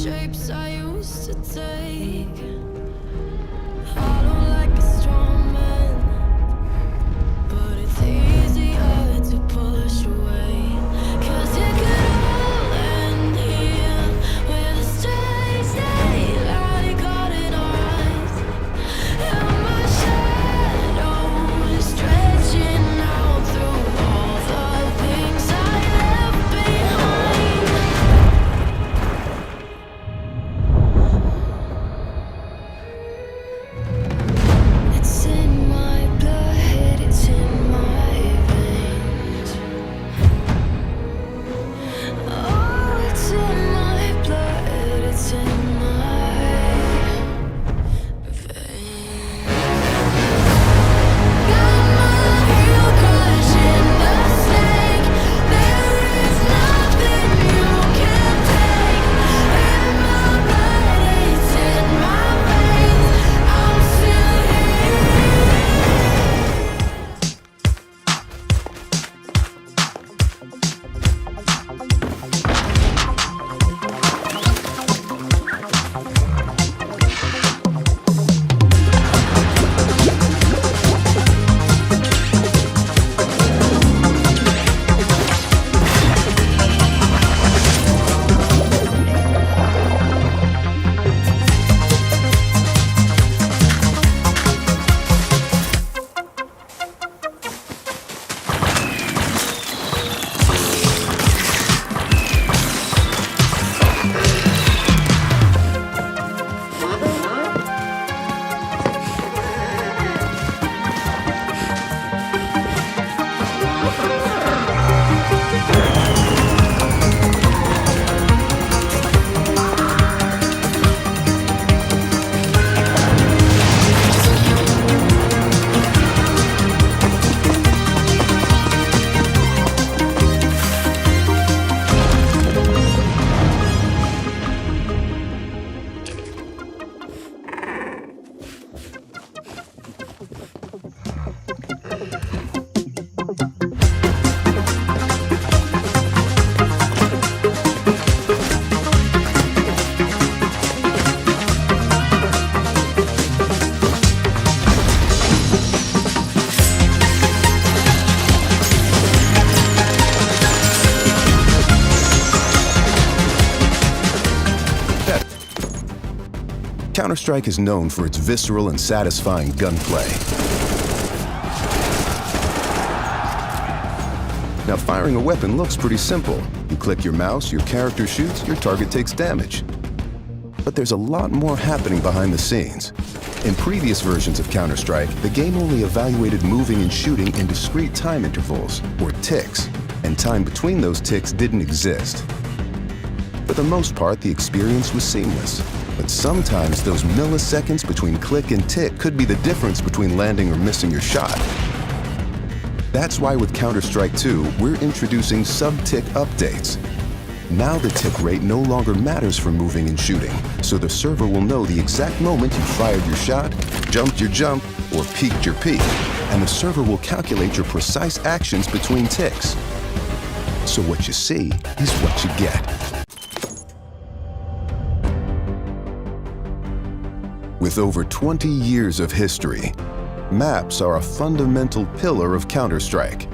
shapes I used to take. I don't like a strong man, but it's easier to push away. 'Cause it could all end here with a strange daylight caught in our eyes, and my shadow is stretching out through all the things I left behind. It's in my blood, it's in my veins. Oh, it's in my blood, it's in my veins. Got my heel crushing the snake. There is nothing you can take. In my blood, it's in my veins. I'm still here. Counter-Strike is known for its visceral and satisfying gunplay. Now, firing a weapon looks pretty simple. You click your mouse, your character shoots, your target takes damage. But there's a lot more happening behind the scenes. In previous versions of Counter-Strike, the game only evaluated moving and shooting in discrete time intervals, or ticks, and time between those ticks didn't exist. For the most part, the experience was seamless. But sometimes those milliseconds between click and tick could be the difference between landing or missing your shot. That's why with Counter-Strike 2, we're introducing sub-tick updates. Now the tick rate no longer matters for moving and shooting, so the server will know the exact moment you fired your shot, jumped your jump, or peeked your peek, and the server will calculate your precise actions between ticks. So what you see is what you get. With over 20 years of history, maps are a fundamental pillar of Counter-Strike.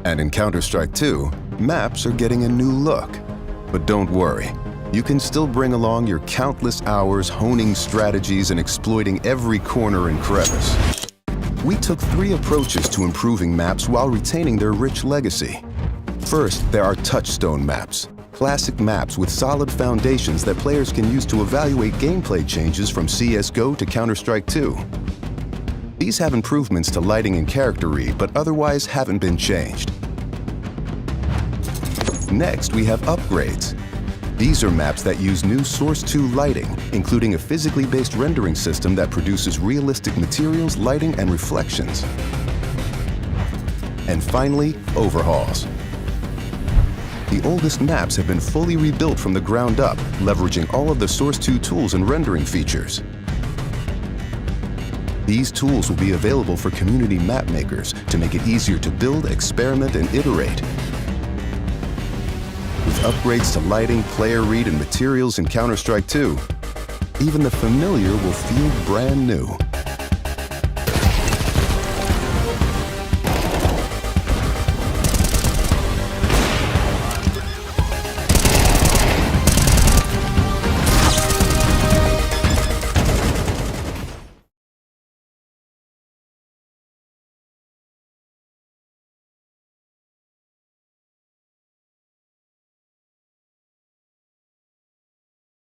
And in Counter-Strike 2, maps are getting a new look. But don't worry, you can still bring along your countless hours honing strategies and exploiting every corner and crevice. We took 3 approaches to improving maps while retaining their rich legacy. First, there are touchstone maps. Classic maps with solid foundations that players can use to evaluate gameplay changes from CS:GO to Counter-Strike 2. These have improvements to lighting and character read, but otherwise haven't been changed. Next, we have upgrades. These are maps that use new Source 2 lighting, including a physically based rendering system that produces realistic materials, lighting, and reflections. And finally, overhauls. The oldest maps have been fully rebuilt from the ground up, leveraging all of the Source 2 tools and rendering features. These tools will be available for community map makers to make it easier to build, experiment, and iterate. With upgrades to lighting, player read, and materials in Counter-Strike 2, even the familiar will feel brand new.